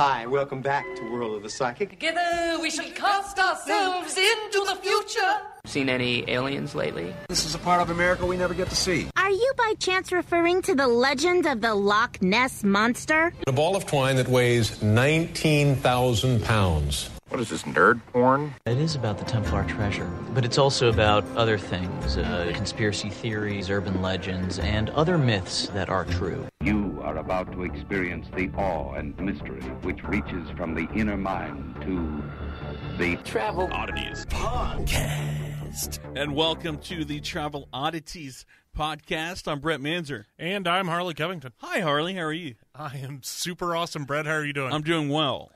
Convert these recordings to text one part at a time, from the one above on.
Hi, welcome back to World of the Psychic. Together we shall cast ourselves into the future. Seen any aliens lately? This is a part of America we never get to see. Are you by chance referring to the legend of the Loch Ness Monster? A ball of twine that weighs 19,000 pounds. What is this, nerd porn? It is about the Templar treasure, but it's also about other things, conspiracy theories, urban legends, and other myths that are true. You are about to experience the awe and mystery which reaches from the inner mind to the Travel Oddities Podcast. And welcome to the Travel Oddities Podcast. I'm Brett Manzer. And I'm Harley Covington. Hi, Harley. How are you? I am super awesome. Brett, how are you doing? I'm doing well.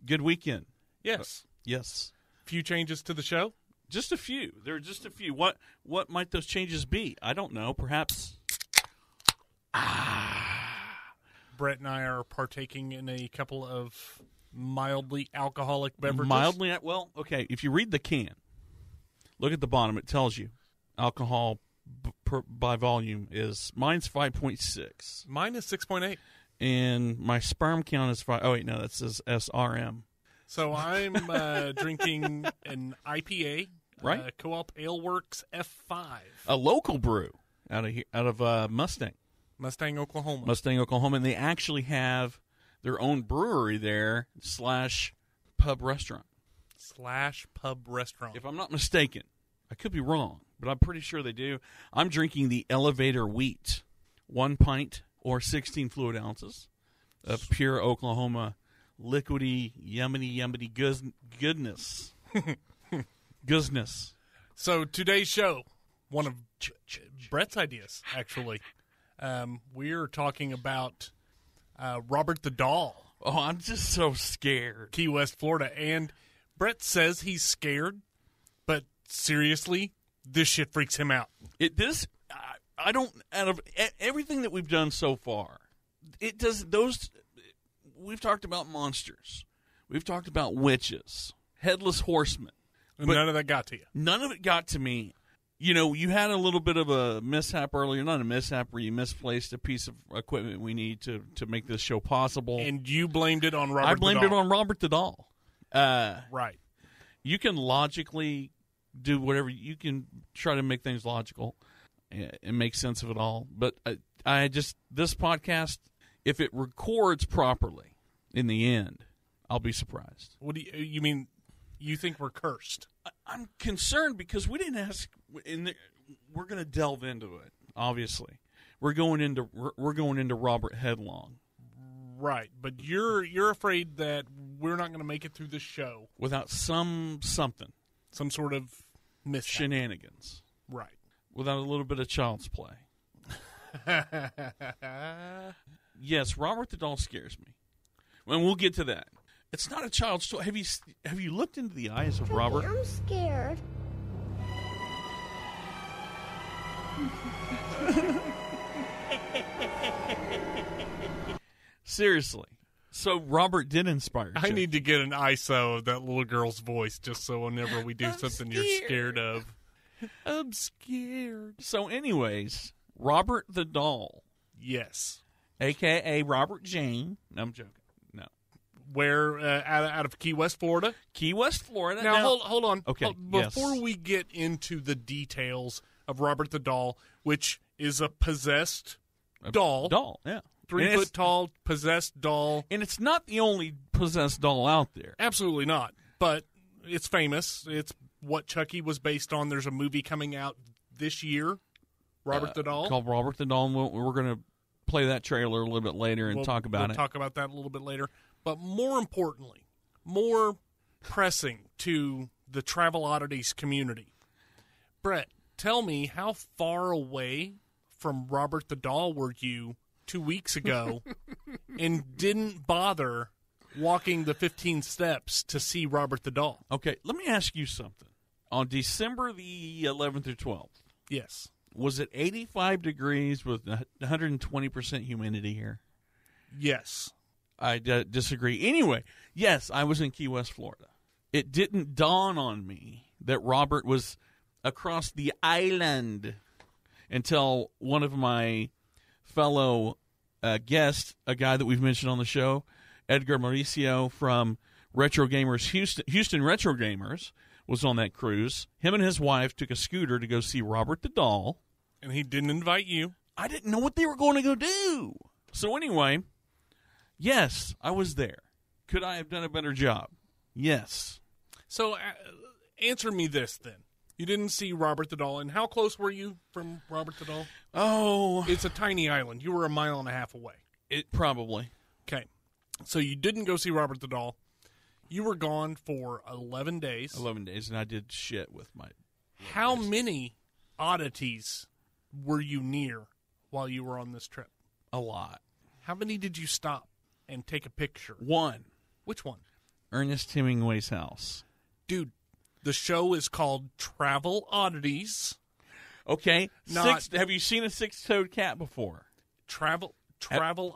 Good weekend. Yes. Yes. Few changes to the show? Just a few. There are just a few. What might those changes be? I don't know. Perhaps. Brett and I are partaking in a couple of mildly alcoholic beverages. Mildly? Well, okay. If you read the can, look at the bottom. It tells you alcohol by volume is, mine's 5.6. Mine is 6.8. And my sperm count is 5. Oh, wait, no, that says SRM. So I'm drinking an IPA, right? Co-op Ale Works F5. A local brew out of Mustang, Oklahoma. And they actually have their own brewery there / pub restaurant. If I'm not mistaken. I could be wrong, but I'm pretty sure they do. I'm drinking the Elevator Wheat, 1 pint or 16 fluid ounces of pure Oklahoma liquidy, yummy goodness. Goodness. So today's show, one of Brett's ideas, actually. We're talking about Robert the Doll. Oh, I'm just so scared. Key West, Florida. And Brett says he's scared, but seriously, this shit freaks him out. I don't, out of everything that we've done so far, it does those. We've talked about monsters. We've talked about witches, headless horsemen. None of that got to you. None of it got to me. You know, you had a little bit of a mishap earlier, not a mishap, where you misplaced a piece of equipment we need to make this show possible. And you blamed it on Robert the Doll. I blamed it on Robert the Doll. Right. You can logically do whatever. You can try to make things logical and make sense of it all. But this podcast, if it records properly in the end, I'll be surprised. What do you mean? You think we're cursed? I'm concerned because we didn't ask. We're going to delve into it. Obviously, we're going into Robert headlong. Right, but you're afraid that we're not going to make it through this show without something, some sort of mishap. Shenanigans. Right. Without a little bit of child's play. Yes, Robert the Doll scares me. And we'll get to that. It's not a child's toy. Have you looked into the eyes of Robert? I'm scared. Seriously. So Robert did inspire you. I need to get an ISO of that little girl's voice just so whenever we do something you're scared of. I'm scared. So anyways, Robert the Doll. Yes. A.K.A. Robert Jane. No, I'm joking. No. Where, out of Key West, Florida? Key West, Florida. Now hold on. Okay, before we get into the details of Robert the Doll, which is a possessed doll. Doll, yeah. 3 foot tall, possessed doll. And it's not the only possessed doll out there. Absolutely not. But it's famous. It's what Chucky was based on. There's a movie coming out this year, Robert the Doll. Called Robert the Doll. We're going to play that trailer a little bit later and talk about it. We'll talk about that a little bit later. But more importantly, more pressing to the Travel Oddities community, Brett, tell me, how far away from Robert the Doll were you 2 weeks ago and didn't bother walking the 15 steps to see Robert the Doll? Okay, let me ask you something. On December the 11th or 12th, yes, was it 85 degrees with 120% humidity here? Yes. I disagree. Anyway, yes, I was in Key West, Florida. It didn't dawn on me that Robert was across the island until one of my fellow guests, a guy that we've mentioned on the show, Edgar Mauricio from Retro Gamers Houston Retro Gamers was on that cruise. Him and his wife took a scooter to go see Robert the Doll. And he didn't invite you. I didn't know what they were going to go do. So anyway, yes, I was there. Could I have done a better job? Yes. So answer me this then. You didn't see Robert the Doll, and how close were you from Robert the Doll? Oh. It's a tiny island. You were 1.5 miles away. It probably. Okay. So you didn't go see Robert the Doll. You were gone for 11 days. 11 days, and I did shit with my... How many oddities were you near while you were on this trip? A lot. How many did you stop and take a picture? One. Which one? Ernest Hemingway's house. Dude, the show is called Travel Oddities. Okay. Have you seen a six-toed cat before? Travel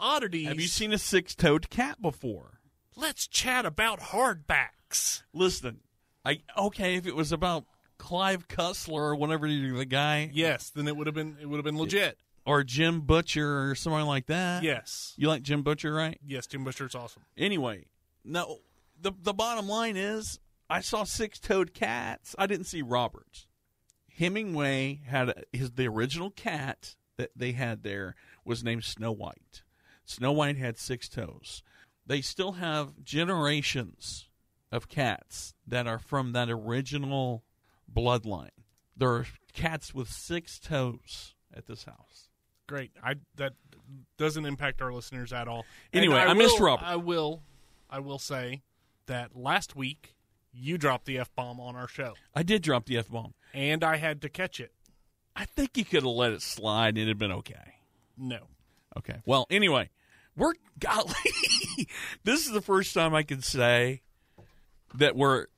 Oddities. Have you seen a six-toed cat before? Let's chat about hardbacks. Listen, if it was about Clive Cussler or whatever the guy. Yes, then it would have been legit. Or Jim Butcher or something like that. Yes. You like Jim Butcher, right? Yes, Jim Butcher's awesome. Anyway, no, the bottom line is I saw six-toed cats. I didn't see Robert's. Hemingway had the original cat that they had there was named Snow White. Snow White had 6 toes. They still have generations of cats that are from that original bloodline. There are cats with 6 toes at this house. Great. That doesn't impact our listeners at all. Anyway, I missed Robert. I will say that last week you dropped the F-bomb on our show. I did drop the F-bomb. And I had to catch it. I think you could have let it slide and it'd have been okay. No. Okay. Well, anyway, this is the first time I can say that we're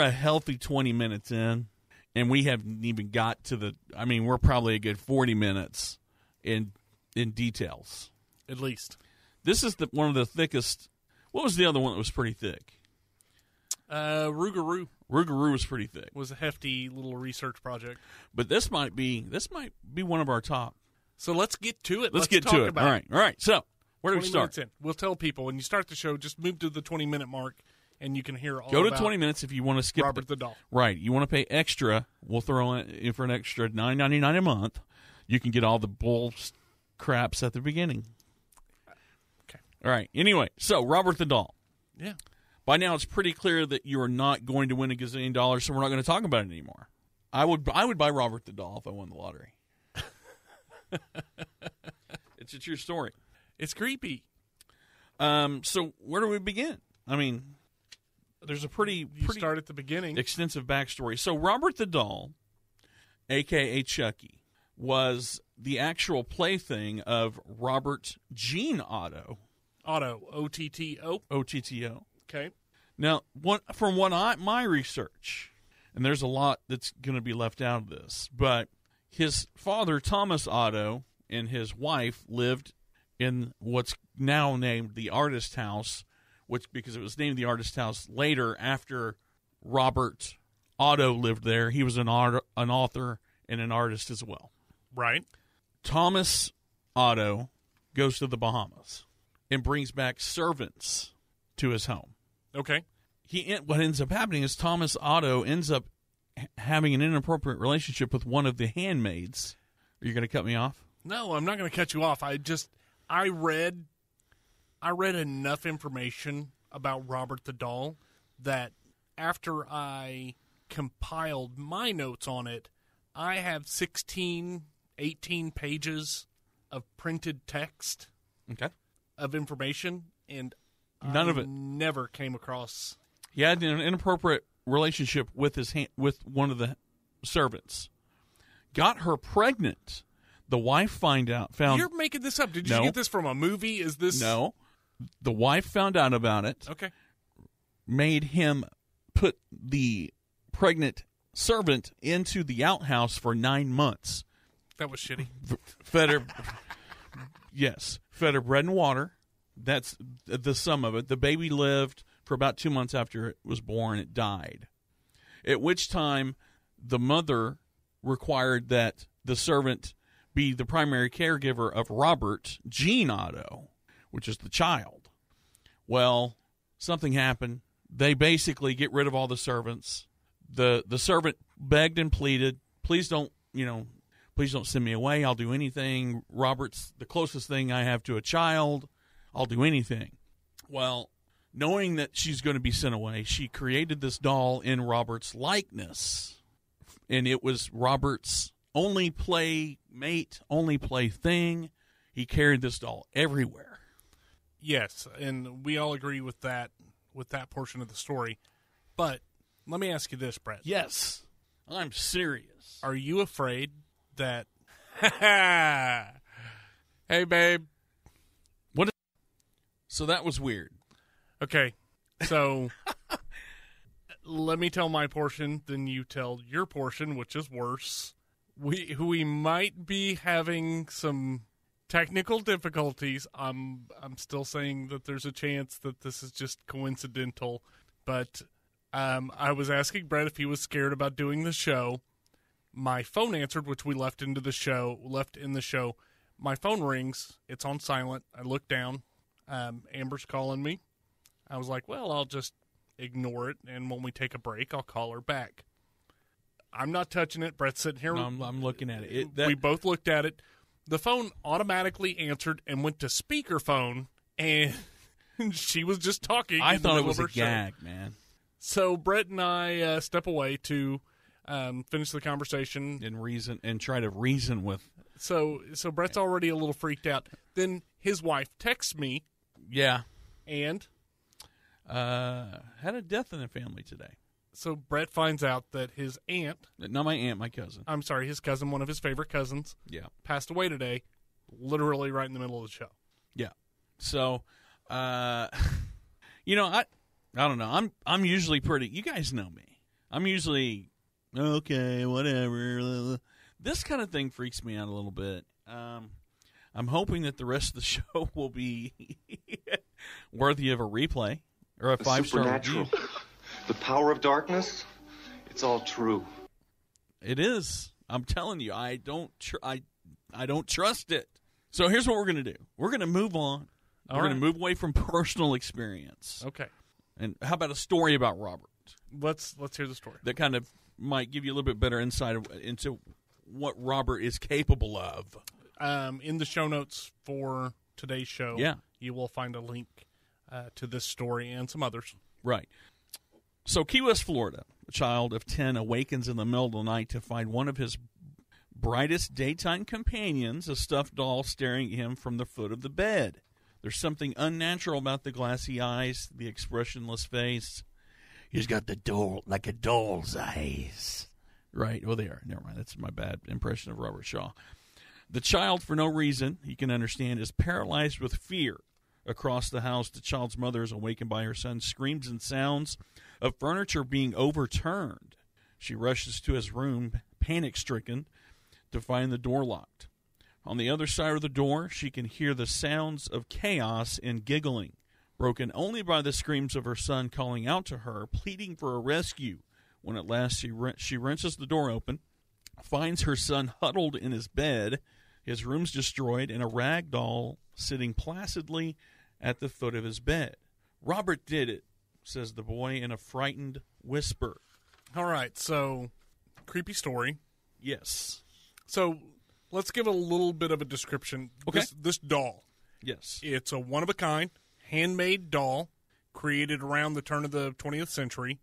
a healthy 20 minutes in, and we haven't even got to we're probably a good 40 minutes in details. At least. This is one of the thickest. What was the other one that was pretty thick? Rougarou. Rougarou was pretty thick. Was a hefty little research project. But this might be one of our top. So let's get to it. Let's get to it. All right. So where do we start? We'll tell people when you start the show, just move to the 20-minute mark, and you can hear all. Go to about 20 minutes if you want to skip Robert the Doll. Right. You want to pay extra? We'll throw in for an extra $9.99 a month. You can get all the bull craps at the beginning. Okay. All right. Anyway, so Robert the Doll. Yeah. By now, it's pretty clear that you are not going to win $1 gazillion, so we're not going to talk about it anymore. I would buy Robert the Doll if I won the lottery. It's a true story. It's creepy. So where do we begin? I mean, there's a pretty start at the beginning. Extensive backstory. So Robert the Doll, a.k.a. Chucky, was the actual plaything of Robert Gene Otto. Otto, O-T-T-O? O-T-T-O. Okay. Now, from my research, and there's a lot that's going to be left out of this, but his father, Thomas Otto, and his wife lived in what's now named the Artist House, because it was named the Artist House later after Robert Otto lived there. He was an author and an artist as well. Right. Thomas Otto goes to the Bahamas and brings back servants to his home. Okay. What ends up happening is Thomas Otto ends up having an inappropriate relationship with one of the handmaids. Are you going to cut me off? No, I'm not going to cut you off. I read enough information about Robert the Doll that after I compiled my notes on it, I have 18 pages of printed text. Okay. Of information, and none of it never came across. He had an inappropriate relationship with with one of the servants. Got her pregnant. The wife found. You're making this up. Did you get this from a movie? Is this no? The wife found out about it. Okay. Made him put the pregnant servant into the outhouse for 9 months. That was shitty. Fed her. Yes, fed her bread and water. That's the sum of it. The baby lived for about 2 months after it was born. It died. At which time, the mother required that the servant be the primary caregiver of Robert Gene Otto, which is the child. Well, something happened. They basically get rid of all the servants. The servant begged and pleaded, please don't send me away. I'll do anything. Robert's the closest thing I have to a child. I'll do anything. Well, knowing that she's going to be sent away, she created this doll in Robert's likeness. And it was Robert's only playmate, only plaything. He carried this doll everywhere. Yes, and we all agree with that portion of the story. But let me ask you this, Brett. Yes, I'm serious. Are you afraid that... Hey, babe. So that was weird. Okay, so let me tell my portion, then you tell your portion, which is worse. We might be having some technical difficulties. I'm still saying that there's a chance that this is just coincidental, but I was asking Brett if he was scared about doing the show. My phone answered, which we left in the show. My phone rings. It's on silent. I look down. Amber's calling me. I was like, well, I'll just ignore it, and when we take a break, I'll call her back. I'm not touching it. Brett's sitting here. No, I'm looking at it. We both looked at it. The phone automatically answered and went to speakerphone, and she was just talking. I thought it was a gag, man. So Brett and I step away to finish the conversation and try to reason with. So Brett's already a little freaked out. Then his wife texts me. Yeah. And? Had a death in the family today. So Brett finds out that his aunt. Not my aunt, my cousin. I'm sorry, his cousin, one of his favorite cousins. Yeah. Passed away today, literally right in the middle of the show. Yeah. So, I don't know. I'm usually pretty. You guys know me. I'm usually okay, whatever. This kind of thing freaks me out a little bit. I'm hoping that the rest of the show will be worthy of a replay or a 5-star review. The power of darkness, it's all true. It is. I'm telling you, I don't trust it. So here's what we're going to do. We're going to move on. We're going to move away from personal experience. Okay. And how about a story about Robert? Let's hear the story. That kind of might give you a little bit better insight into what Robert is capable of. In the show notes for today's show, you will find a link to this story and some others. Right. So Key West, Florida, a child of 10 awakens in the middle of the night to find one of his brightest daytime companions, a stuffed doll, staring at him from the foot of the bed. There's something unnatural about the glassy eyes, the expressionless face. He's got the doll like a doll's eyes. Right. Oh, they are. Never mind. That's my bad impression of Robert Shaw. The child, for no reason he can understand, is paralyzed with fear. Across the house, the child's mother is awakened by her son's screams and sounds of furniture being overturned. She rushes to his room, panic-stricken, to find the door locked. On the other side of the door, she can hear the sounds of chaos and giggling, broken only by the screams of her son calling out to her, pleading for a rescue. When at last she wrenches the door open, finds her son huddled in his bed, his room's destroyed, and a rag doll sitting placidly at the foot of his bed. Robert did it, says the boy in a frightened whisper. All right, so creepy story. Yes. So let's give a little bit of a description. Okay. This doll. Yes. It's a one-of-a-kind, handmade doll created around the turn of the 20th century.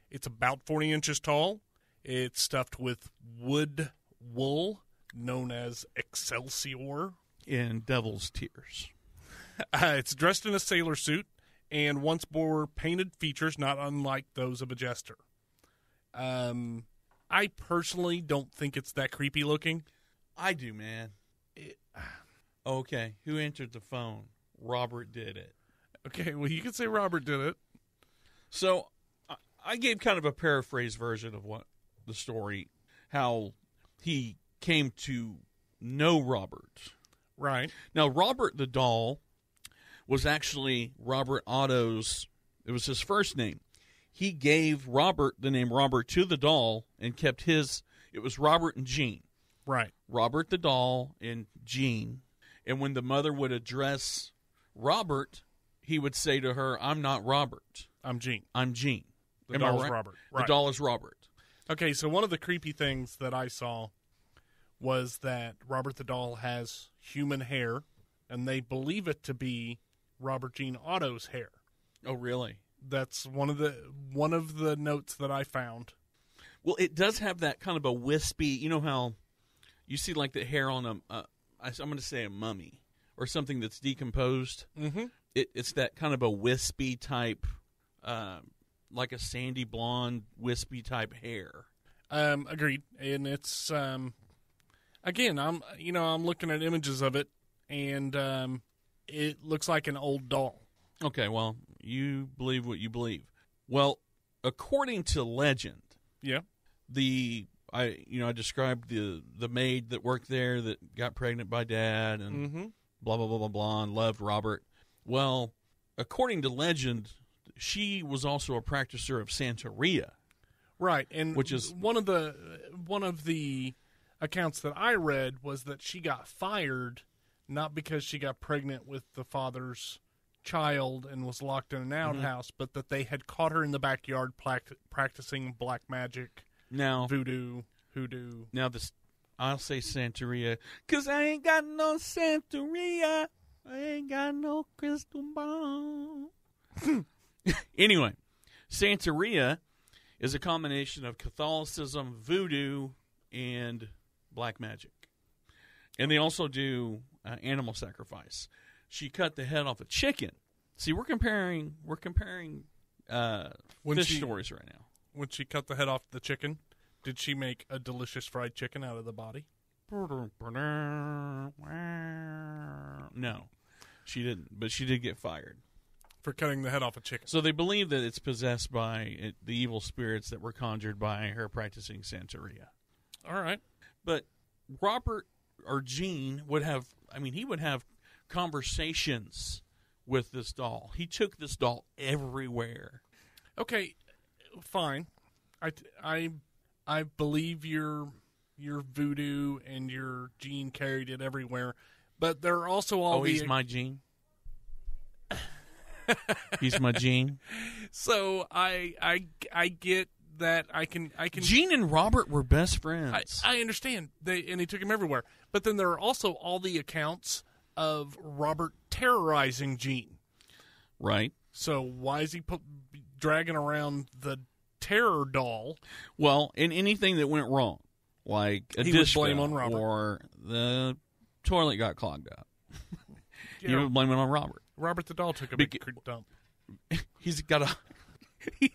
It's about 40 inches tall. It's stuffed with wood wool, known as Excelsior. And devil's tears. It's dressed in a sailor suit and once bore painted features not unlike those of a jester. I personally don't think it's that creepy looking. I do, man. Okay, who answered the phone? Robert did it. Okay, well, you could say Robert did it. So I gave kind of a paraphrase version of what the story, how he came to know Robert. Right. Now, Robert the doll was actually Robert Otto's, it was his first name. He gave Robert the name Robert to the doll and kept his, it was Robert and Jean. Right. Robert the doll and Jean. And when the mother would address Robert, he would say to her, "I'm not Robert. I'm Gene. I'm Gene." The Am I doll's right? Robert. The Right. doll is Robert. Okay, so one of the creepy things that I saw was that Robert the doll has human hair, and they believe it to be Robert Gene Otto's hair. Oh, really? That's one of the notes that I found. Well, it does have that kind of a wispy. You know how you see like the hair on I'm going to say a mummy or something that's decomposed. Mm-hmm. It's that kind of a wispy type, like a sandy blonde wispy type hair. Agreed. And it's again, I'm looking at images of it, and it looks like an old doll. Okay, well, you believe what you believe. Well, according to legend, yeah, I described the maid that worked there that got pregnant by Dad and blah blah blah blah blah and loved Robert. Well, according to legend, she was also a practicer of Santeria. Right, and which is one of the accounts that I read was that she got fired not because she got pregnant with the father's child and was locked in an outhouse, but that they had caught her in the backyard practicing black magic, voodoo, hoodoo. Now I'll say Santeria because I ain't got no Santeria. I ain't got no crystal ball. Anyway, Santeria is a combination of Catholicism, voodoo, and black magic. And they also do animal sacrifice. She cut the head off a chicken. See, we're comparing fish stories right now. When she cut the head off the chicken, did she make a delicious fried chicken out of the body? No, she didn't. But she did get fired for cutting the head off a chicken. So they believe that it's possessed by the evil spirits that were conjured by her practicing Santeria. All right. But Robert or Gene would have conversations with this doll. He took this doll everywhere. Okay, fine. I believe your voodoo and your Gene carried it everywhere, but there are also all he's my Gene. He's my Gene. So I get that I can. Gene and Robert were best friends. I understand. He took him everywhere. But then there are also all the accounts of Robert terrorizing Gene. Right. So why is he dragging around the terror doll? Well, in anything that went wrong, like a dish blame on Robert, or the toilet got clogged up, you would blame it on Robert. Robert the doll took a big dump. He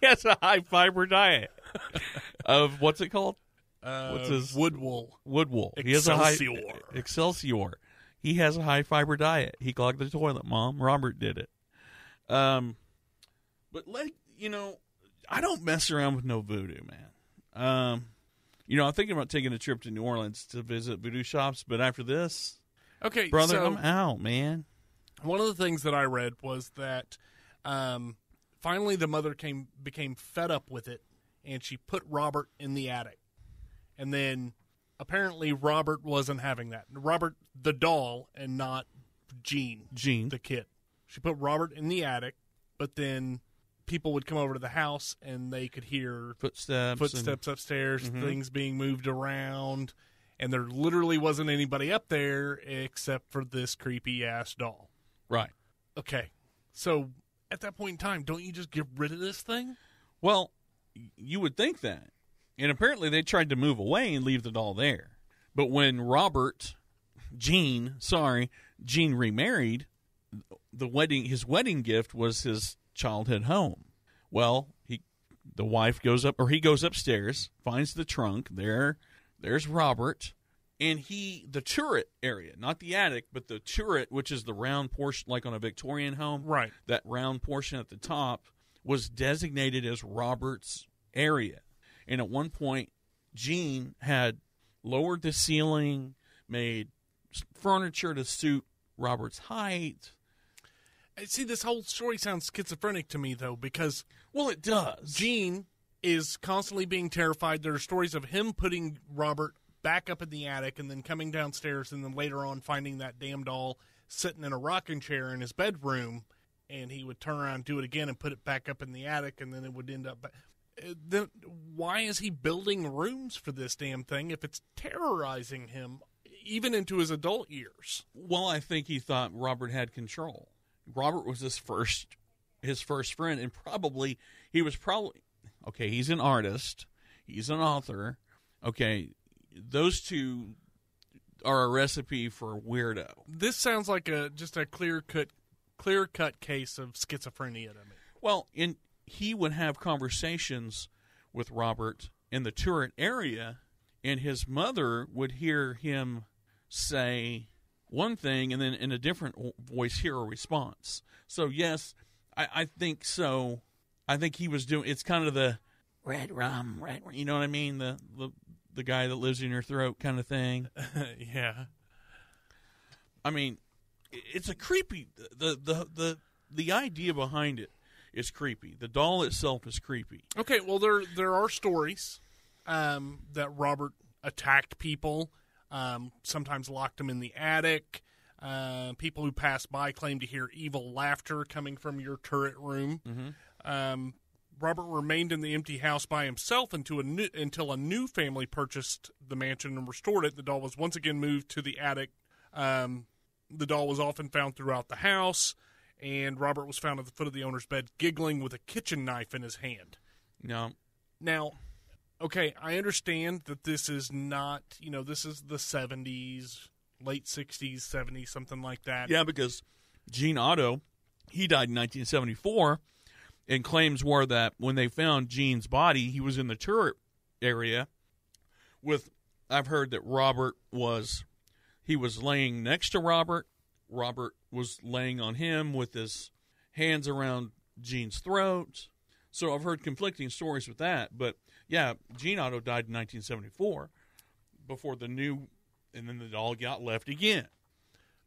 has a high fiber diet of what's it called? What's his wood wool? Wood wool. Excelsior. He has a high fiber diet. He clogged the toilet, Mom. Robert did it. But I don't mess around with no voodoo, man. I'm thinking about taking a trip to New Orleans to visit voodoo shops, but after this, okay, brother, I'm out, man. One of the things that I read was that finally the mother became fed up with it, and she put Robert in the attic. And then apparently Robert wasn't having that. Robert the doll and not Gene the kid. She put Robert in the attic, but then people would come over to the house and they could hear footsteps upstairs, things being moved around, and there literally wasn't anybody up there except for this creepy-ass doll. Right. Okay. So at that point in time, don't you just get rid of this thing? Well, you would think that. And apparently they tried to move away and leave the doll there. But when Gene remarried, his wedding gift was his childhood home. Well, he goes upstairs, finds the trunk. There's Robert. And the turret area, not the attic, but the turret, which is the round portion, like on a Victorian home. Right. That round portion at the top was designated as Robert's area. And at one point, Gene had lowered the ceiling, made furniture to suit Robert's height. See, this whole story sounds schizophrenic to me, though, because... Well, it does. Gene is constantly being terrified. There are stories of him putting Robert back up in the attic and then coming downstairs and then later on finding that damn doll sitting in a rocking chair in his bedroom. and he would turn around and do it again and put it back up in the attic, and then it would end up. Then why is he building rooms for this damn thing if it's terrorizing him even into his adult years? Well, I think he thought Robert had control. Robert was his first friend, and he was okay. He's an artist. He's an author. Okay, those two are a recipe for a weirdo. This sounds like just a clear cut case of schizophrenia to me. Well, he would have conversations with Robert in the turret area, and his mother would hear him say one thing and then in a different voice hear a response. So, yes, I think so. I think he was doing, it's kind of the red rum, you know what I mean? The guy that lives in your throat kind of thing. Yeah. I mean, it's a creepy, the idea behind it is creepy. The doll itself is creepy. Okay, well, there are stories that Robert attacked people, sometimes locked them in the attic. People who passed by claim to hear evil laughter coming from your turret room. Mm-hmm. Robert remained in the empty house by himself until a new family purchased the mansion and restored it. The doll was once again moved to the attic. The doll was often found throughout the house, and Robert was found at the foot of the owner's bed giggling with a kitchen knife in his hand. No. Now, okay, I understand that this is not, this is the 70s, late 60s, 70s, something like that. Yeah, because Gene Otto, he died in 1974, and claims were that when they found Gene's body, he was in the turret area I've heard that he was laying next to Robert. Robert was laying on him with his hands around Gene's throat. So I've heard conflicting stories with that. But, yeah, Gene Otto died in 1974 before and then the doll got left again.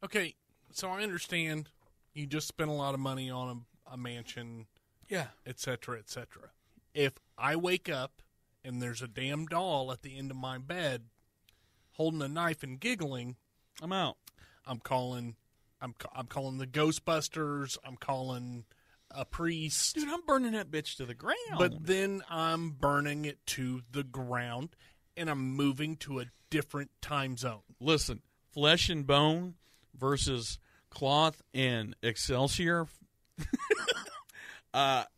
Okay, so I understand you just spent a lot of money on a mansion, yeah, et cetera, et cetera. If I wake up and there's a damn doll at the end of my bed holding a knife and giggling, I'm out. I'm calling the Ghostbusters. I'm calling a priest. Dude, I'm burning that bitch to the ground. But then I'm burning it to the ground, and I'm moving to a different time zone. Listen, flesh and bone versus cloth and Excelsior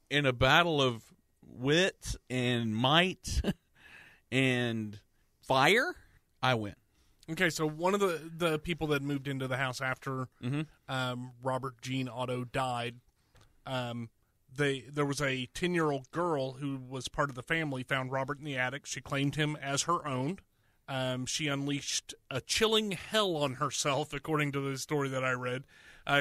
in a battle of wit and might and fire, I win. Okay, so one of the people that moved into the house after Robert Gene Otto died, there was a 10-year-old girl who was part of the family, found Robert in the attic. She claimed him as her own. She unleashed a chilling hell on herself, according to the story that I read,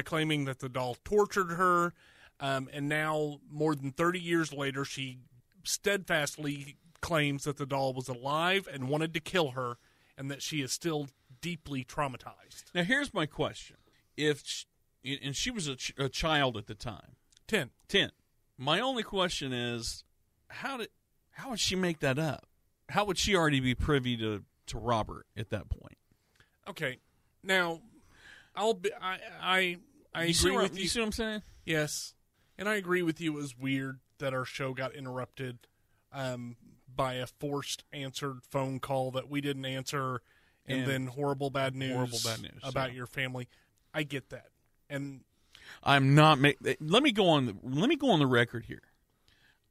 claiming that the doll tortured her. And now, more than 30 years later, she steadfastly claims that the doll was alive and wanted to kill her, and that she is still deeply traumatized. Now, here's my question. And she was a child at the time. 10. My only question is, how would she make that up? How would she already be privy to Robert at that point? Okay, now I agree with you. You see what I'm saying? Yes, and I agree with you. It was weird that our show got interrupted by a forced answered phone call that we didn't answer, and then horrible bad news about your family. I get that, and I'm not. Let me go on the record here.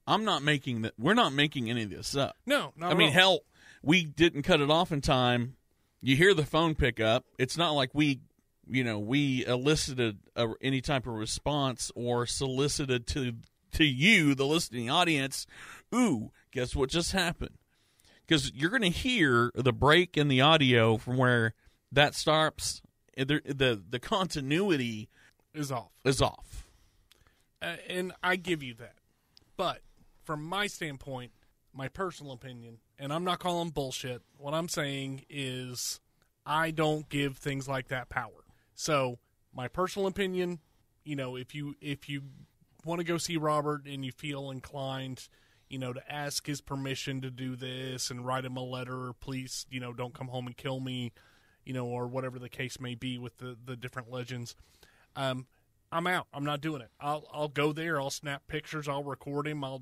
I'm not making that. We're not making any of this up. No, not I at mean, all. hell, we didn't cut it off in time. You hear the phone pick up. It's not like we elicited any type of response or solicited to you, the listening audience. Ooh, guess what just happened? Because you're going to hear the break in the audio from where that stops. The continuity is off. And I give you that. But from my standpoint, my personal opinion, and I'm not calling bullshit, what I'm saying is I don't give things like that power. So my personal opinion, if you want to go see Robert and you feel inclined, to ask his permission to do this and write him a letter, please, don't come home and kill me, or whatever the case may be with the different legends. I'm out. I'm not doing it. I'll go there. I'll snap pictures. I'll record him. I'll,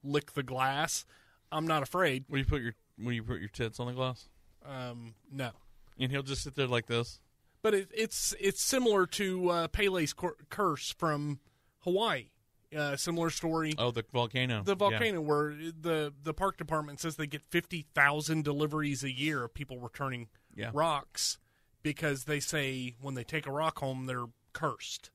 lick the glass. I'm not afraid. Will you put your tits on the glass? No. And he'll just sit there like this. But it's similar to Pele's curse from Hawaii. Similar story. Oh, the volcano. The volcano, where the park department says they get 50,000 deliveries a year of people returning rocks because they say when they take a rock home, they're cursed.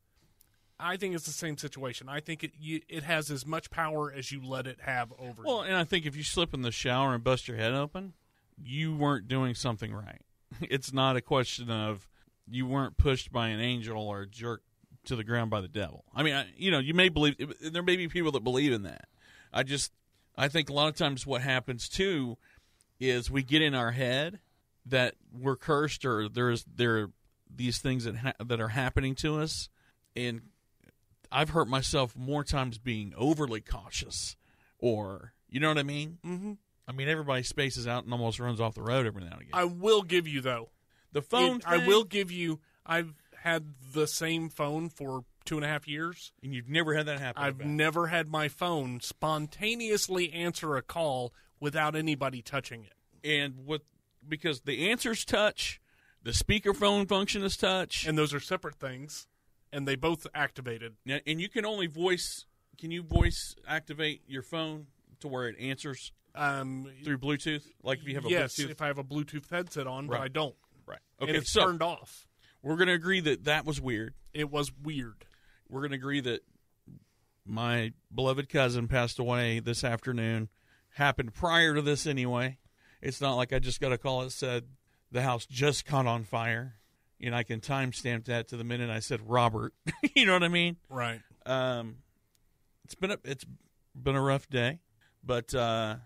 I think it's the same situation. I think it has as much power as you let it have over. Well, and I think if you slip in the shower and bust your head open, you weren't doing something right. It's not a question of you weren't pushed by an angel or jerked to the ground by the devil. I mean, you may believe, there may be people that believe in that. I think a lot of times what happens too is we get in our head that we're cursed or there are these things that are happening to us, and I've hurt myself more times being overly cautious, or you know what I mean? Mm-hmm. I mean, everybody spaces out and almost runs off the road every now and again. I will give you, though. The phone thing, I will give you, I've had the same phone for 2.5 years. And you've never had that happen? I've never had my phone spontaneously answer a call without anybody touching it. And because the answers touch, the speakerphone function is touch. And those are separate things, and they both activated. Now, and you can only voice activate your phone to where it answers through Bluetooth? Like if you have a Bluetooth? Yes, if I have a Bluetooth headset on, but I don't. Right. Okay, and it's turned off. We're going to agree that was weird. It was weird. We're going to agree that my beloved cousin passed away this afternoon. Happened prior to this anyway. It's not like I just got a call that said the house just caught on fire, and I can timestamp that to the minute I said Robert. You know what I mean? Right. It's been a rough day, but I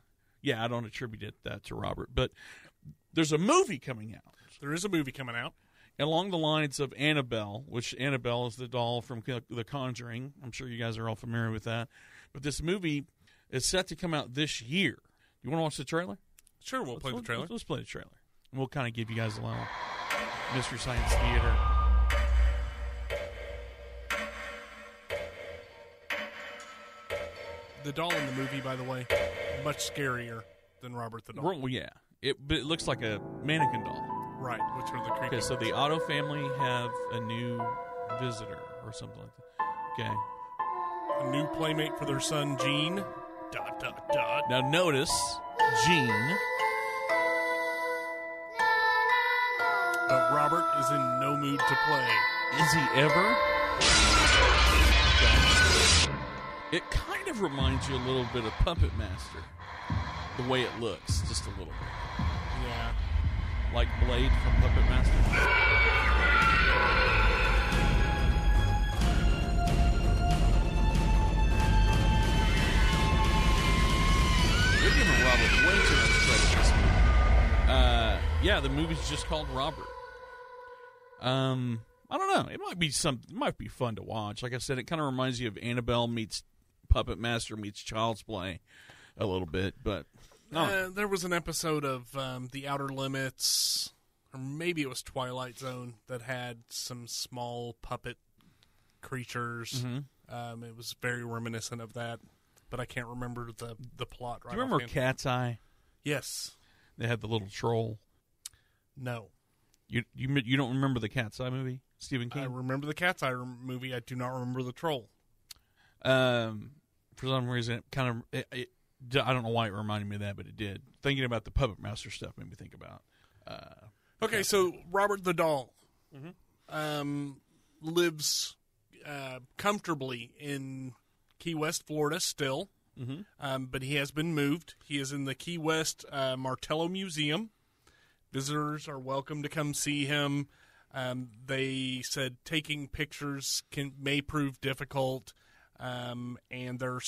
don't attribute that to Robert. But there's a movie coming out. There is a movie coming out. Along the lines of Annabelle, which Annabelle is the doll from The Conjuring. I'm sure you guys are all familiar with that. But this movie is set to come out this year. You want to watch the trailer? Sure, we'll play the trailer. Let's play the trailer. And we'll kind of give you guys a little Mystery Science Theater. The doll in the movie, by the way, much scarier than Robert the doll. Well, yeah. But it looks like a mannequin doll. Right, which are the creepy. Okay, so the Otto family have a new visitor or something like that. Okay. A new playmate for their son, Gene. ... Now notice, Gene. But Robert is in no mood to play. Is he ever? Okay. It kind of reminds you a little bit of Puppet Master. The way it looks, just a little bit. Yeah. Like Blade from Puppet Master. They're giving Robert way too much credit. Yeah, the movie's just called Robert. I don't know. It might be fun to watch. Like I said, it kind of reminds you of Annabelle meets Puppet Master meets Child's Play a little bit, but there was an episode of The Outer Limits, or maybe it was Twilight Zone, that had some small puppet creatures. Mm-hmm. It was very reminiscent of that, but I can't remember the plot. Do you remember Cat's Eye? Yes. They had the little troll. No. You don't remember the Cat's Eye movie, Stephen King? I remember the Cat's Eye movie. I do not remember the troll. For some reason, it kind of I don't know why it reminded me of that, but it did. Thinking about the Puppet Master stuff made me think about. Okay, so Robert the doll Mm-hmm. Lives comfortably in Key West, Florida, still. Mm-hmm. But he has been moved. He is in the Key West Martello Museum. Visitors are welcome to come see him. They said taking pictures may prove difficult, and there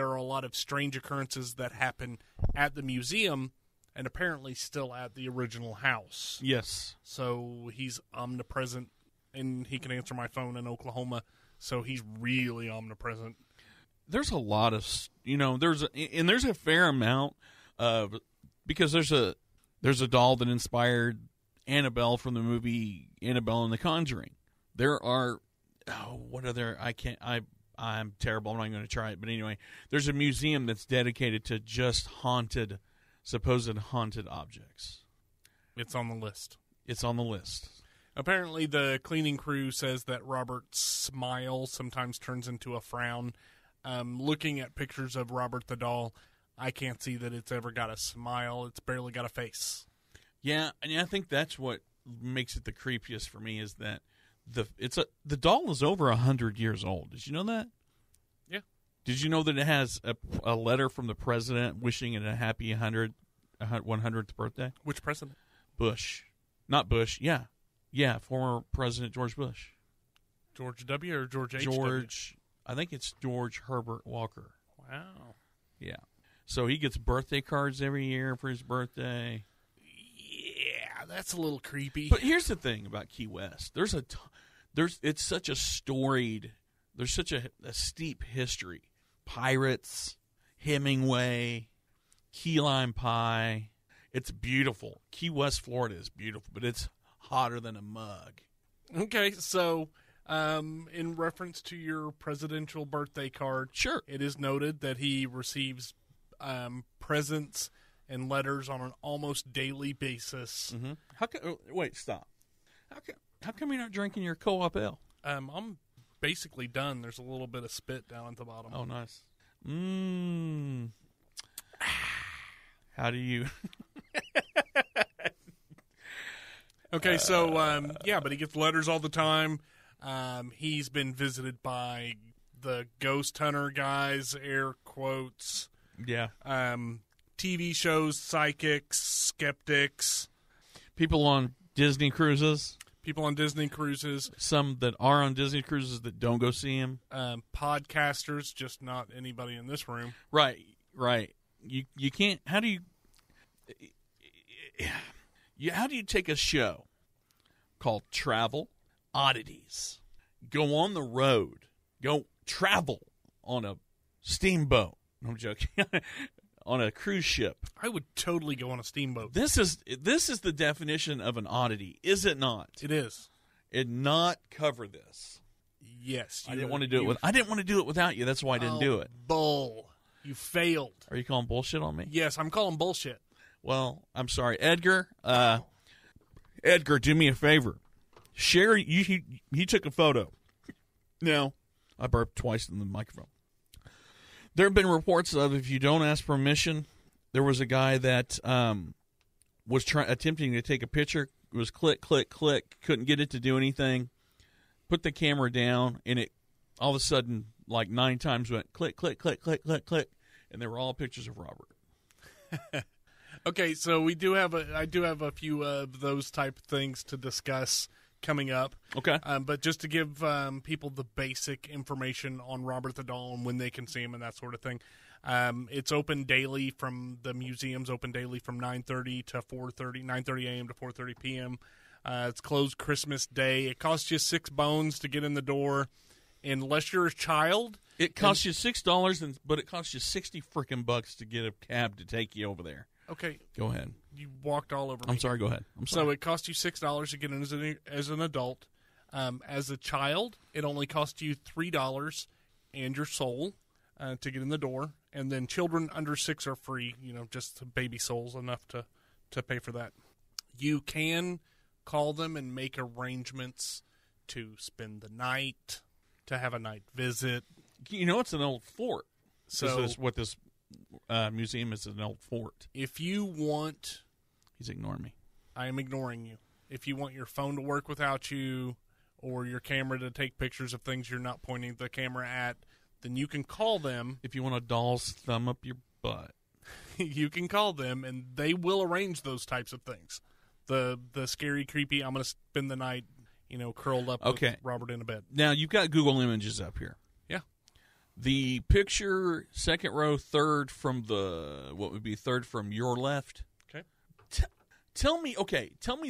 are a lot of strange occurrences that happen at the museum, and apparently still at the original house. Yes. So he's omnipresent, and he can answer my phone in Oklahoma. So he's really omnipresent. There's a lot of there's a fair amount of, because there's a doll that inspired Annabelle from the movie Annabelle and the Conjuring. There are what other? I can't. I'm terrible. I'm not going to try it. But anyway, there's a museum that's dedicated to just supposed haunted objects. It's on the list. It's on the list. Apparently, the cleaning crew says that Robert's smile sometimes turns into a frown. Looking at pictures of Robert the doll, I can't see that it's ever got a smile. It's barely got a face. Yeah, and I think that's what makes it the creepiest for me is that the doll is over 100 years old. Did you know that? Yeah. Did you know that it has a letter from the president wishing it a happy 100th birthday? Which president? Bush. Not Bush. Yeah. Yeah, former President George Bush. George W. or George H. George, I think it's George Herbert Walker. Wow. Yeah. So he gets birthday cards every year for his birthday. Yeah, that's a little creepy. But here's the thing about Key West. It's such a storied, there's such a steep history. Pirates, Hemingway, key lime pie. It's beautiful. Key West, Florida is beautiful, but it's hotter than a mug. Okay, so in reference to your presidential birthday card, sure, it is noted that he receives presents and letters on an almost daily basis. Mm-hmm. Wait, stop. How come you're not drinking your co-op ale? I'm basically done. There's a little bit of spit down at the bottom. Oh, nice. How do you... Okay, so, but he gets letters all the time. He's been visited by the ghost hunter guys, air quotes. Yeah. TV shows, psychics, skeptics. People on Disney cruises. People on Disney cruises. Some that are on Disney cruises that don't go see him. Podcasters, just not anybody in this room. Right. You can't, how do you take a show called Travel Oddities, go on the road, go travel on a steamboat, I'm joking, on a cruise ship? I would totally go on a steamboat. This is the definition of an oddity, is it not? It is. It not cover this. Yes. I didn't want to do it. I didn't want to do it without you. That's why I didn't do it. Bull. You failed. Are you calling bullshit on me? Yes, I'm calling bullshit. Well, I'm sorry, Edgar. Edgar, do me a favor. Share. He took a photo. Now, I burped twice in the microphone. There have been reports of if you don't ask permission, there was a guy that was attempting to take a picture. It was click, click, click. Couldn't get it to do anything. Put the camera down, and it all of a sudden, like 9 times, went click, click, click, click, click, click, and they were all pictures of Robert. Okay, so I do have a few of those type of things to discuss coming up. Okay. But just to give people the basic information on Robert the Doll and when they can see him and that sort of thing. It's open daily the museum's open daily from 9:30 to 4:30, 9:30 a.m. to 4:30 p.m. It's closed Christmas Day. It costs you $6 to get in the door. Unless you're a child. It costs you $6, but it costs you $60 freaking bucks to get a cab to take you over there. Okay. Go ahead. You walked all over me. I'm sorry, go ahead. I'm sorry. So it costs you $6 to get in as an adult. As a child, it only costs you $3 and your soul to get in the door. And then children under 6 are free, just baby souls enough to pay for that. You can call them and make arrangements to spend the night, to have a night visit. It's an old fort. So this is what this museum is, an old fort. If you want... He's ignoring me. I am ignoring you. If you want your phone to work without you or your camera to take pictures of things you're not pointing the camera at, then you can call them. If you want a doll's thumb up your butt. You can call them, and they will arrange those types of things. The scary, creepy, I'm going to spend the night, curled up with Robert in a bed. Now, you've got Google Images up here. Yeah. The picture, second row, third from your left. Okay. Tell me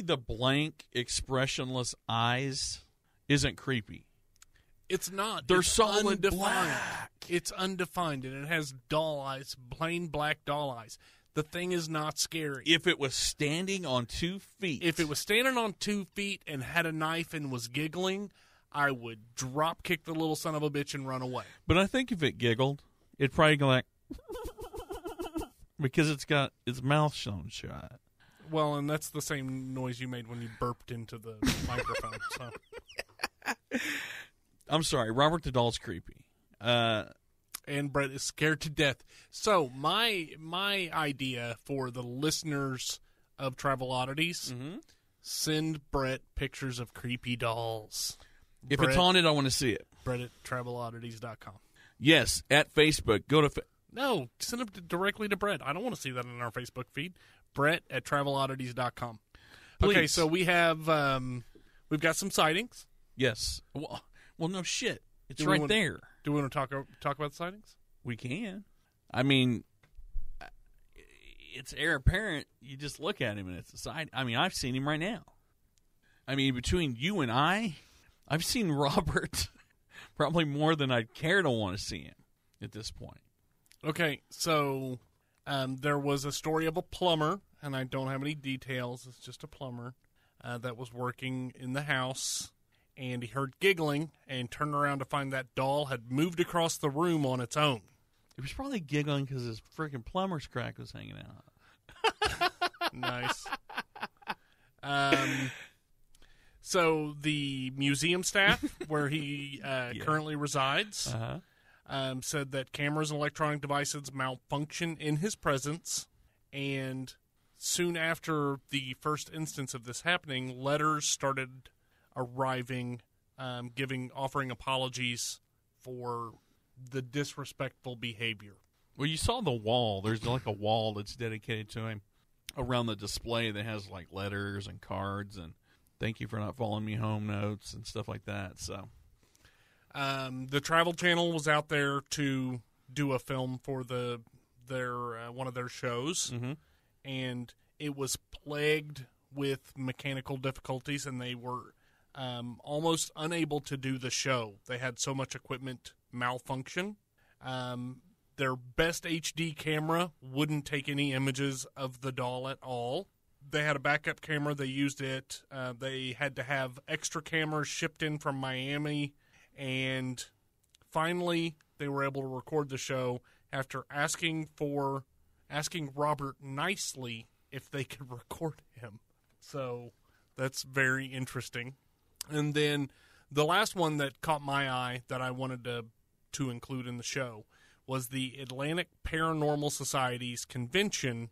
the blank, expressionless eyes isn't creepy. It's not. They're it's solid undefined. black. It's undefined, and it has doll eyes, plain black doll eyes. The thing is not scary. If it was standing on 2 feet. If it was standing on 2 feet and had a knife and was giggling, I would drop kick the little son of a bitch and run away. But I think if it giggled, it'd probably go like, because it's got its mouth sewn shut. Well, and that's the same noise you made when you burped into the microphone. So. I'm sorry, Robert the Doll's creepy. And Brett is scared to death. So my idea for the listeners of Travel Oddities, send Brett pictures of creepy dolls. If it's haunted, I want to see it. Brett at traveloddities.com. Yes, at Facebook. Go to... No, send them directly to Brett. I don't want to see that in our Facebook feed. Brett at traveloddities.com. Please. Okay, so we have we've got some sightings. Yes. Well, no shit. It's Do we right there. Do we want to talk about the sightings? We can. I mean, it's heir apparent. You just look at him and it's a sight. I mean, I've seen him right now. I mean, between you and I've seen Robert probably more than I'd care to want to see him at this point. Okay, so there was a story of a plumber, and I don't have any details. It's just a plumber that was working in the house, and he heard giggling and turned around to find that doll had moved across the room on its own. He was probably giggling because his freaking plumber's crack was hanging out. Nice. So the museum staff, where he currently resides, said that cameras and electronic devices malfunction in his presence, and soon after the first instance of this happening, letters started arriving, offering apologies for the disrespectful behavior. Well, you saw the wall. There's like a wall that's dedicated to him around the display that has like letters and cards and thank you for not following me home notes and stuff like that. So, the Travel Channel was out there to do a film for their one of their shows, and it was plagued with mechanical difficulties, and they were almost unable to do the show. They had so much equipment malfunction. Their best HD camera wouldn't take any images of the doll at all. They had a backup camera. They used it. They had to have extra cameras shipped in from Miami. And finally, they were able to record the show after asking Robert nicely if they could record him. So that's very interesting. And then the last one that caught my eye that I wanted to include in the show was the Atlantic Paranormal Society's convention.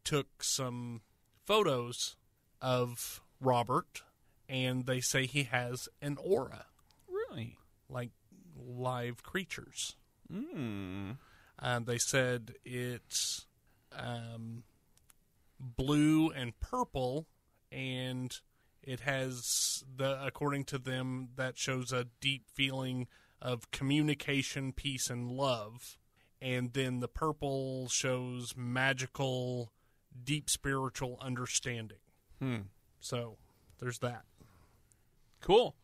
Took some photos of Robert, and they say he has an aura. Really? Like live creatures. They said it's blue and purple, and it has, according to them, that shows a deep feeling of communication, peace, and love. And then the purple shows magical, deep spiritual understanding. So there's that. Cool.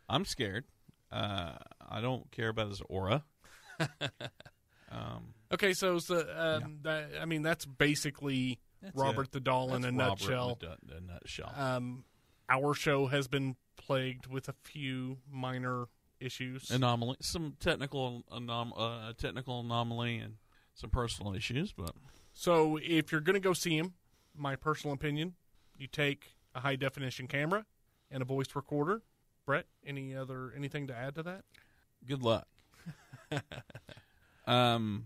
I'm scared. I don't care about his aura. Okay, so that's basically Robert the Doll in a nutshell. Our show has been plagued with a few minor issues, anomaly, some technical anomaly, and some personal issues. But so, if you're going to go see him, my personal opinion, you take a high definition camera and a voice recorder. Brett, anything to add to that? Good luck.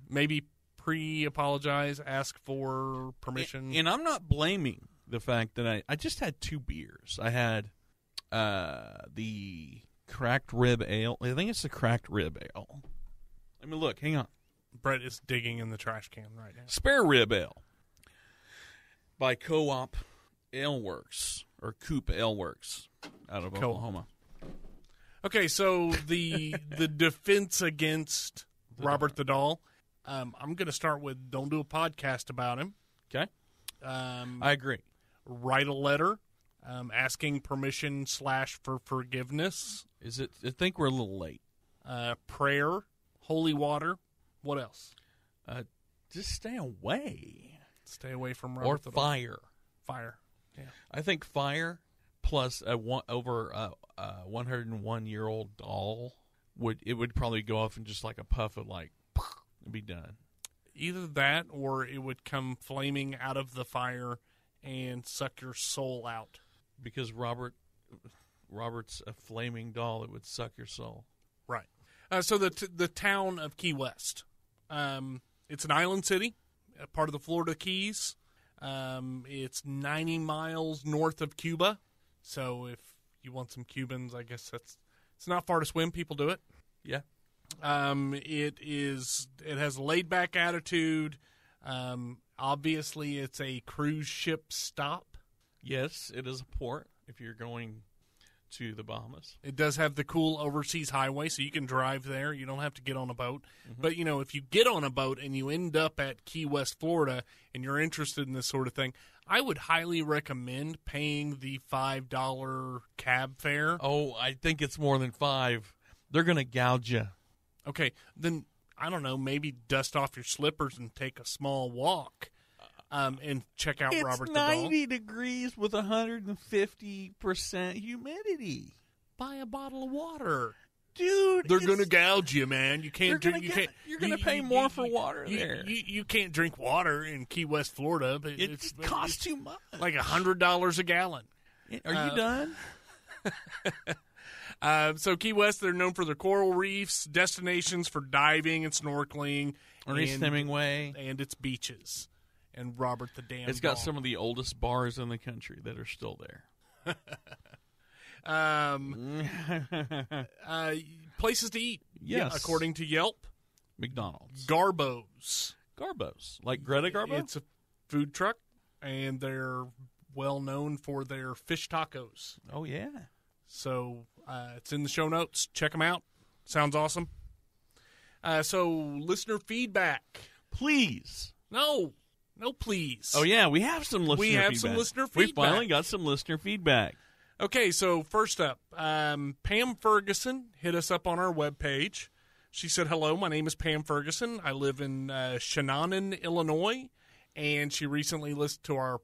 Maybe pre-apologize, ask for permission. And I'm not blaming the fact that I just had 2 beers. I had the cracked rib ale. I think it's the cracked rib ale. Let me look. Hang on. Brett is digging in the trash can right now. Spare rib ale by Co-op Ale Works, or Coop Ale Works out of Oklahoma. Okay, so the defense against Robert the Doll, I'm going to start with don't do a podcast about him. Okay. I agree. Write a letter asking permission / for forgiveness. I think we're a little late. Prayer, holy water. What else? Just stay away. Stay away from Robert the Doll. Fire. Fire. Yeah. I think fire, plus over a 101-year-old doll would probably go off in just like a puff of like, and be done. Either that, or it would come flaming out of the fire and suck your soul out. Because Robert's a flaming doll, it would suck your soul. Right. So the town of Key West, it's an island city, a part of the Florida Keys. It's 90 miles north of Cuba. So if you want some Cubans, I guess it's not far to swim. People do it. Yeah. It has a laid back attitude. Obviously, it's a cruise ship stop. Yes, it is a port if you're going to the Bahamas. It does have the cool overseas highway, so you can drive there. You don't have to get on a boat. Mm-hmm. But, if you get on a boat and you end up at Key West, Florida, and you're interested in this sort of thing, I would highly recommend paying the $5 cab fare. Oh, I think it's more than $5. They're going to gouge you. Okay, then, I don't know, maybe dust off your slippers and take a small walk and check out Robert the Doll. It's 90 degrees with 150% humidity. Buy a bottle of water. Dude, they're going to gouge you, man. You can't drink. You're going to pay more for water there. You can't drink water in Key West, Florida. But it costs too much. Like $100 a gallon. Are you done? So Key West, they're known for their coral reefs, destinations for diving and snorkeling. Ernest Hemingway. And its beaches. And Robert the Damn It's got some of the oldest bars in the country that are still there. Places to eat. Yes. According to Yelp. McDonald's. Garbo's. Like Greta Garbo? It's a food truck, and they're well known for their fish tacos. Oh, yeah. So it's in the show notes. Check them out. Sounds awesome. So listener feedback. Please. No, please. Oh, yeah, we have some listener feedback. Some listener feedback. We finally got some listener feedback. Okay, so first up, Pam Ferguson hit us up on our webpage. She said, hello, my name is Pam Ferguson. I live in Shannon, Illinois, and she recently listened to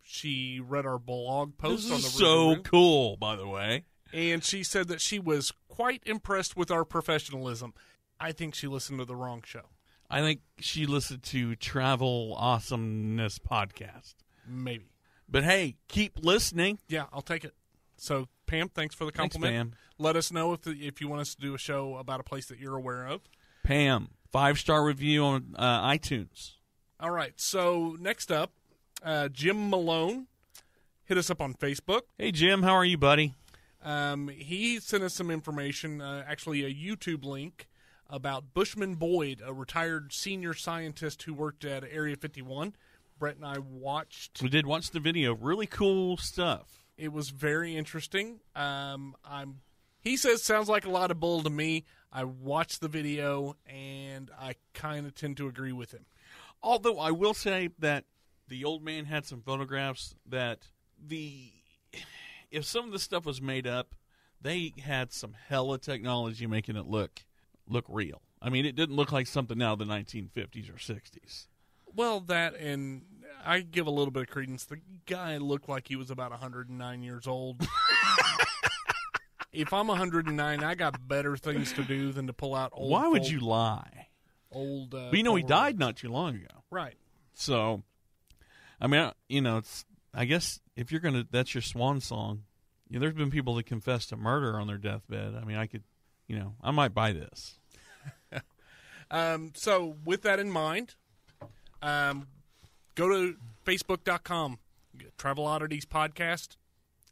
she read our blog post on the so cool, by the way. And she said that she was quite impressed with our professionalism. I think she listened to the wrong show. I think she listened to Travel Awesomeness Podcast. Maybe. But hey, keep listening. Yeah, I'll take it. So, Pam, thanks for the compliment. Thanks, Pam. Let us know if you want us to do a show about a place that you're aware of. Pam, 5-star review on iTunes. All right. So, next up, Jim Malone hit us up on Facebook. Hey, Jim, how are you, buddy? He sent us some information, actually a YouTube link, about Bushman Boyd, a retired senior scientist who worked at Area 51. Brett and I watched. We did watch the video. Really cool stuff. It was very interesting. He says sounds like a lot of bull to me. I watched the video, and I kind of tend to agree with him. Although I will say that the old man had some photographs that if some of the stuff was made up, they had some hella technology making it look real. I mean, it didn't look like something out of the 1950s or 60s. Well, that, and I give a little bit of credence. The guy looked like he was about 109 years old. If I'm 109, I got better things to do than to pull out old. Why would you lie? Old. But he died not too long ago. Right. So, I mean, it's. I guess if you're that's your swan song. There's been people that confess to murder on their deathbed. I mean, I could, I might buy this. So, with that in mind. Go to Facebook.com, Travel Oddities Podcast.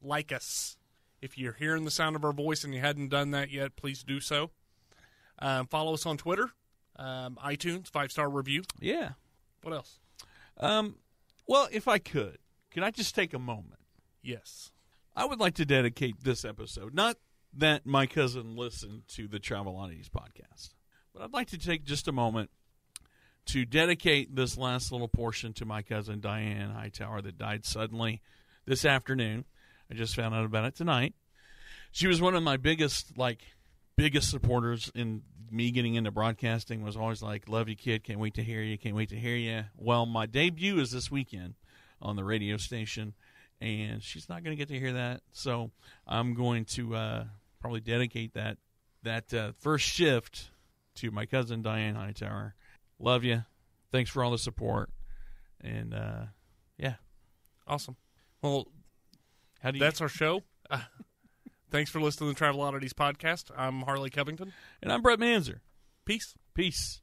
Like us. If you're hearing the sound of our voice and you hadn't done that yet, please do so. Follow us on Twitter, iTunes, 5-star review. Yeah. What else? Well, if I could I just take a moment? Yes. I would like to dedicate this episode, not that my cousin listened to the Travel Oddities Podcast, but I'd like to take just a moment to dedicate this last little portion to my cousin Diane Hightower that died suddenly this afternoon. I just found out about it tonight. She was one of my biggest supporters in me getting into broadcasting. Was always like, love you, kid, can't wait to hear you, can't wait to hear you. Well, my debut is this weekend on the radio station, and she's not going to get to hear that. So I'm going to probably dedicate that first shift to my cousin Diane Hightower. Love you. Thanks for all the support. And yeah, awesome. Well, how do you? That's our show. Thanks for listening to the Travel Oddities podcast. I'm Harley Covington, And I'm Brett Manzer. Peace. Peace.